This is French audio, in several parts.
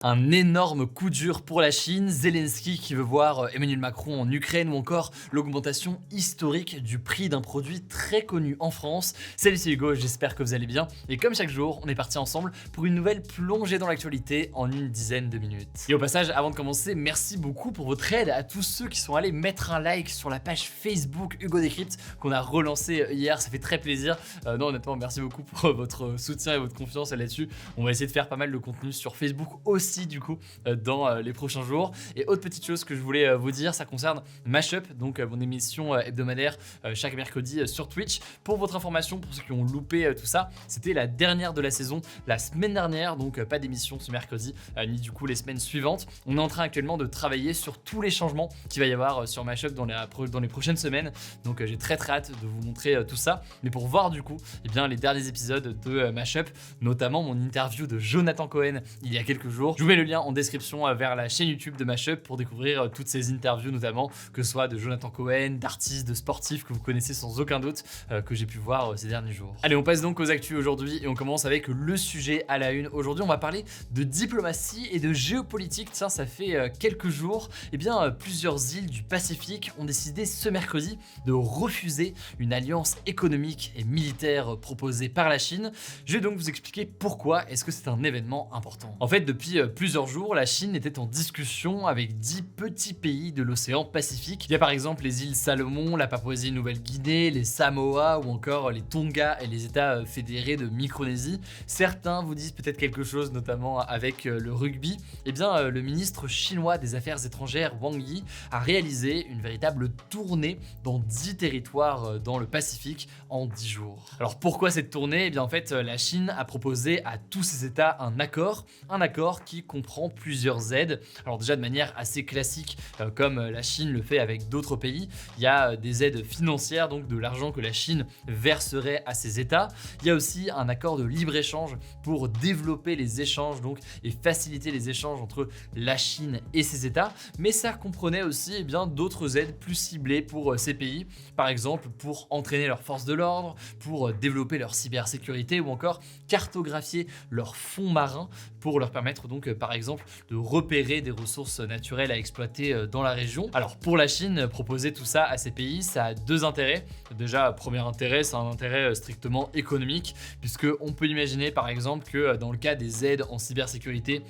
Un énorme coup dur pour la Chine, Zelensky qui veut voir Emmanuel Macron en Ukraine ou encore l'augmentation historique du prix d'un produit très connu en France. Salut, c'est Hugo, j'espère que vous allez bien. Et comme chaque jour, on est parti ensemble pour une nouvelle plongée dans l'actualité en une dizaine de minutes. Et au passage, avant de commencer, merci beaucoup pour votre aide à tous ceux qui sont allés mettre un like sur la page Facebook Hugo Décrypte qu'on a relancé hier, ça fait très plaisir. Non, honnêtement, merci beaucoup pour votre soutien et votre confiance là-dessus. On va essayer de faire pas mal de contenu sur Facebook aussi du coup dans les prochains jours. Et autre petite chose que je voulais vous dire, ça concerne Mashup, donc mon émission hebdomadaire chaque mercredi sur Twitch. Pour votre information, pour ceux qui ont loupé tout ça, c'était la dernière de la saison la semaine dernière, donc pas d'émission ce mercredi ni du coup les semaines suivantes. On est en train actuellement de travailler sur tous les changements qu'il va y avoir sur Mashup dans les prochaines semaines, donc j'ai très hâte de vous montrer tout ça. Mais pour voir du coup les derniers épisodes de Mashup, notamment mon interview de Jonathan Cohen il y a quelques jours, je vous mets le lien en description vers la chaîne YouTube de Mashup pour découvrir toutes ces interviews, notamment que ce soit de Jonathan Cohen, d'artistes, de sportifs que vous connaissez sans aucun doute, que j'ai pu voir ces derniers jours. Allez, on passe donc aux actus aujourd'hui et on commence avec le sujet à la une. Aujourd'hui, on va parler de diplomatie et de géopolitique. Tiens, ça fait quelques jours, plusieurs îles du Pacifique ont décidé ce mercredi de refuser une alliance économique et militaire proposée par la Chine. Je vais donc vous expliquer pourquoi est-ce que c'est un événement important. En fait, depuis plusieurs jours, la Chine était en discussion avec 10 petits pays de l'océan Pacifique. Il y a par exemple les îles Salomon, la Papouasie-Nouvelle-Guinée, les Samoa ou encore les Tonga et les États fédérés de Micronésie. Certains vous disent peut-être quelque chose, notamment avec le rugby. Le ministre chinois des Affaires étrangères, Wang Yi, a réalisé une véritable tournée dans 10 territoires dans le Pacifique en 10 jours. Alors pourquoi cette tournée ? La Chine a proposé à tous ces États un accord qui comprend plusieurs aides. Alors déjà de manière assez classique, comme la Chine le fait avec d'autres pays, il y a des aides financières, donc de l'argent que la Chine verserait à ces États. Il y a aussi un accord de libre-échange pour développer les échanges et faciliter les échanges entre la Chine et ces États. Mais ça comprenait aussi d'autres aides plus ciblées pour ces pays, par exemple pour entraîner leurs forces de l'ordre, pour développer leur cybersécurité ou encore cartographier leurs fonds marins pour leur permettre par exemple de repérer des ressources naturelles à exploiter dans la région. Alors pour la Chine, proposer tout ça à ces pays, ça a deux intérêts. Déjà, premier intérêt, c'est un intérêt strictement économique, puisque on peut imaginer par exemple que dans le cas des aides en cybersécurité,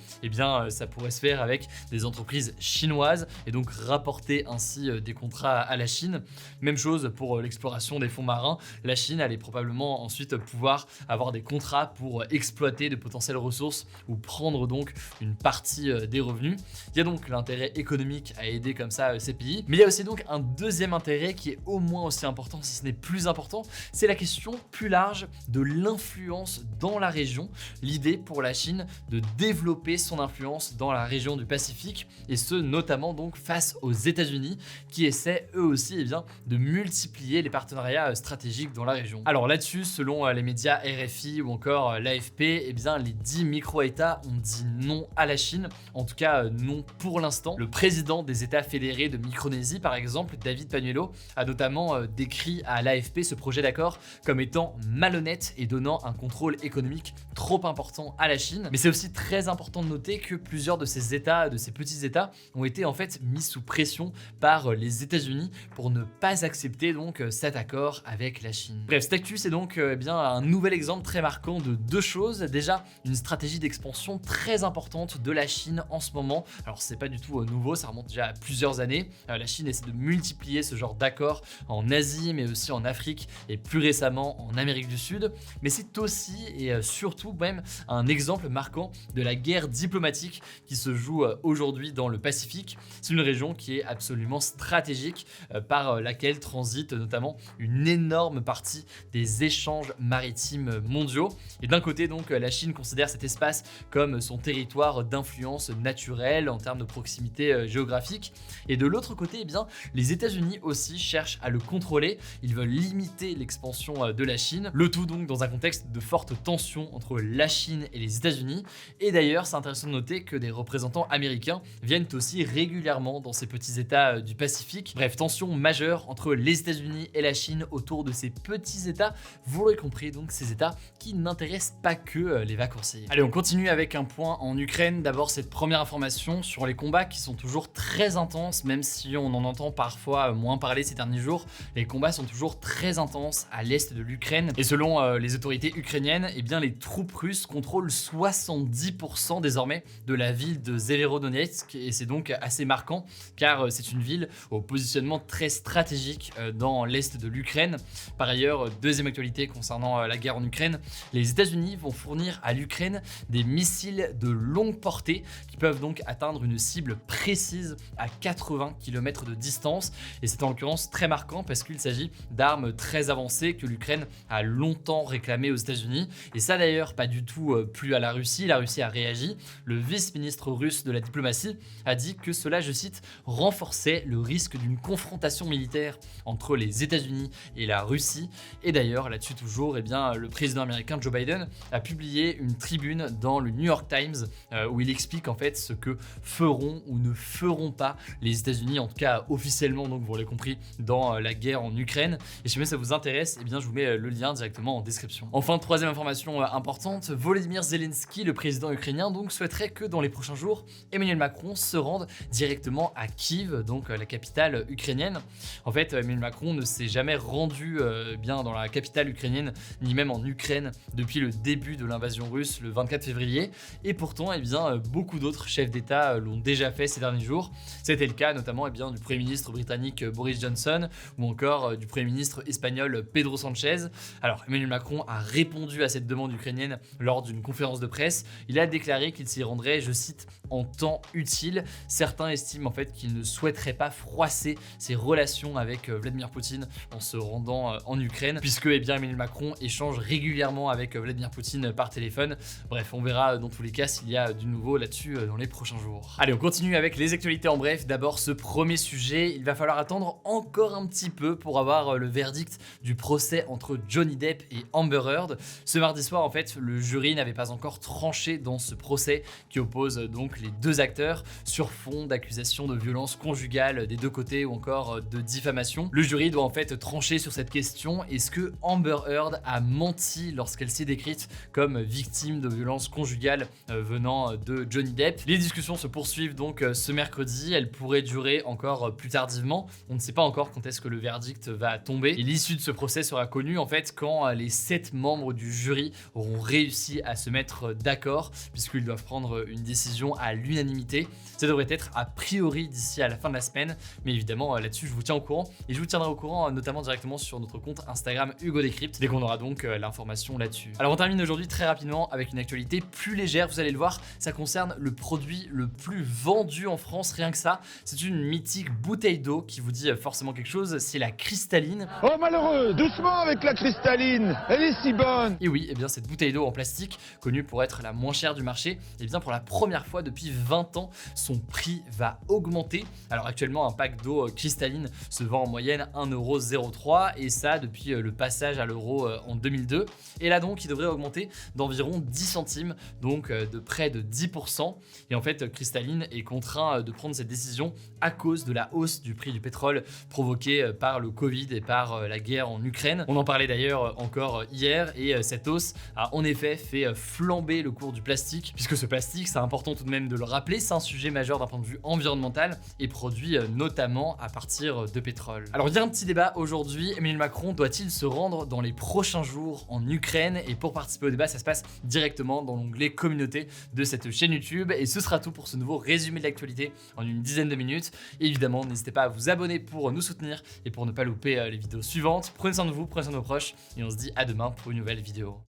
ça pourrait se faire avec des entreprises chinoises et donc rapporter ainsi des contrats à la Chine. Même chose pour l'exploration des fonds marins, la Chine allait probablement ensuite pouvoir avoir des contrats pour exploiter de potentielles ressources ou prendre donc une partie des revenus. Il y a donc l'intérêt économique à aider comme ça ces pays, mais il y a aussi donc un deuxième intérêt qui est au moins aussi important, si ce n'est plus important, c'est la question plus large de l'influence dans la région. L'idée pour la Chine de développer son influence dans la région du Pacifique, et ce notamment donc face aux États-Unis qui essaient eux aussi de multiplier les partenariats stratégiques dans la région. Alors là-dessus, selon les médias RFI ou encore l'AFP, les 10 micro-États ont dit non à la Chine, en tout cas non pour l'instant. Le président des États fédérés de Micronésie, par exemple, David Paniello, a notamment décrit à l'AFP ce projet d'accord comme étant malhonnête et donnant un contrôle économique trop important à la Chine. Mais c'est aussi très important de noter que plusieurs de ces États, de ces petits États, ont été en fait mis sous pression par les États-Unis pour ne pas accepter donc cet accord avec la Chine. Bref, cette actu, c'est donc un nouvel exemple très marquant de deux choses. Déjà, une stratégie d'expansion très importante de la Chine en ce moment. Alors c'est pas du tout nouveau, ça remonte déjà à plusieurs années. La Chine essaie de multiplier ce genre d'accords en Asie, mais aussi en Afrique et plus récemment en Amérique du Sud. Mais c'est aussi et surtout même un exemple marquant de la guerre diplomatique qui se joue aujourd'hui dans le Pacifique. C'est une région qui est absolument stratégique par laquelle transite notamment une énorme partie des échanges maritimes mondiaux. Et d'un côté donc la Chine considère cet espace comme son territoire d'influence naturelle en termes de proximité géographique. Et de l'autre côté, les États-Unis aussi cherchent à le contrôler. Ils veulent limiter l'expansion de la Chine. Le tout donc dans un contexte de forte tension entre la Chine et les États-Unis. Et d'ailleurs, c'est intéressant de noter que des représentants américains viennent aussi régulièrement dans ces petits États du Pacifique. Bref, tension majeure entre les États-Unis et la Chine autour de ces petits États. Vous l'aurez compris, donc ces États qui n'intéressent pas que les vacanciers. Allez, on continue avec un point en Ukraine, d'abord cette première information sur les combats qui sont toujours très intenses, même si on en entend parfois moins parler ces derniers jours. Les combats sont toujours très intenses à l'est de l'Ukraine et selon les autorités ukrainiennes, eh bien, les troupes russes contrôlent 70% désormais de la ville de Severodonetsk et c'est donc assez marquant car c'est une ville au positionnement très stratégique dans l'est de l'Ukraine. Par ailleurs, deuxième actualité concernant la guerre en Ukraine, les États-Unis vont fournir à l'Ukraine des missiles de longue portée qui peuvent donc atteindre une cible précise à 80 km de distance et c'est en l'occurrence très marquant parce qu'il s'agit d'armes très avancées que l'Ukraine a longtemps réclamées aux États-Unis et ça d'ailleurs pas du tout plu à la Russie a réagi. Le vice-ministre russe de la diplomatie a dit que cela, je cite, renforçait le risque d'une confrontation militaire entre les États-Unis et la Russie et d'ailleurs là-dessus toujours, eh bien, le président américain Joe Biden a publié une tribune dans le New York Times où il explique en fait ce que feront ou ne feront pas les États-Unis, en tout cas officiellement, donc vous l'avez compris, dans la guerre en Ukraine. Et si jamais ça vous intéresse, eh bien, je vous mets le lien directement en description. Enfin, troisième information importante, Volodymyr Zelensky, le président ukrainien, donc souhaiterait que dans les prochains jours, Emmanuel Macron se rende directement à Kiev, donc la capitale ukrainienne. En fait, Emmanuel Macron ne s'est jamais rendu bien dans la capitale ukrainienne, ni même en Ukraine depuis le début de l'invasion russe le 24 février. Et pourtant, eh bien, beaucoup d'autres chefs d'État l'ont déjà fait ces derniers jours. C'était le cas notamment eh bien, du Premier ministre britannique Boris Johnson ou encore du Premier ministre espagnol Pedro Sanchez. Alors, Emmanuel Macron a répondu à cette demande ukrainienne lors d'une conférence de presse. Il a déclaré qu'il s'y rendrait, je cite, en temps utile. Certains estiment en fait qu'il ne souhaiterait pas froisser ses relations avec Vladimir Poutine en se rendant en Ukraine, puisque eh bien, Emmanuel Macron échange régulièrement avec Vladimir Poutine par téléphone. Bref, on verra dans tous les cas s'il y a du nouveau là-dessus dans les prochains jours. Allez, on continue avec les actualités en bref. D'abord, ce premier sujet, il va falloir attendre encore un petit peu pour avoir le verdict du procès entre Johnny Depp et Amber Heard. Ce mardi soir, en fait, le jury n'avait pas encore tranché dans ce procès qui oppose donc les deux acteurs sur fond d'accusations de violence conjugale des deux côtés ou encore de diffamation. Le jury doit en fait trancher sur cette question. Est-ce que Amber Heard a menti lorsqu'elle s'est décrite comme victime de violences conjugales venant de Johnny Depp? Les discussions se poursuivent donc ce mercredi. Elles pourraient durer encore plus tardivement. On ne sait pas encore quand est-ce que le verdict va tomber. Et l'issue de ce procès sera connue en fait quand les 7 membres du jury auront réussi à se mettre d'accord, puisqu'ils doivent prendre une décision à l'unanimité. Ça devrait être a priori d'ici à la fin de la semaine, mais évidemment là-dessus je vous tiens au courant et je vous tiendrai au courant notamment directement sur notre compte Instagram Hugo Décrypte dès qu'on aura donc l'information là-dessus. Alors on termine aujourd'hui très rapidement avec une actualité plus légère, vous allez le voir, ça concerne le produit le plus vendu en France, rien que ça. C'est une mythique bouteille d'eau qui vous dit forcément quelque chose, c'est la cristalline. Oh malheureux, doucement avec la cristalline, elle est si bonne. Et oui, et bien cette bouteille d'eau en plastique, connue pour être la moins chère du marché, et bien pour la première fois depuis 20 ans, son prix va augmenter. Alors actuellement, un pack d'eau cristalline se vend en moyenne 1,03€ et ça depuis le passage à l'euro en 2002. Et là donc, il devrait augmenter d'environ 10 centimes, donc de près de 10%. Et en fait, Cristalline est contraint de prendre cette décision à cause de la hausse du prix du pétrole provoquée par le Covid et par la guerre en Ukraine. On en parlait d'ailleurs encore hier et cette hausse a en effet fait flamber le cours du plastique, puisque ce plastique, c'est important tout de même de le rappeler, c'est un sujet majeur d'un point de vue environnemental et produit notamment à partir de pétrole. Alors il y a un petit débat aujourd'hui, Emmanuel Macron doit-il se rendre dans les prochains jours en Ukraine? Et pour participer au débat, ça se passe directement dans l'onglet communauté de cette chaîne YouTube et ce sera tout pour ce nouveau résumé de l'actualité en une dizaine de minutes. Et évidemment, n'hésitez pas à vous abonner pour nous soutenir et pour ne pas louper les vidéos suivantes. Prenez soin de vous, prenez soin de vos proches et on se dit à demain pour une nouvelle vidéo.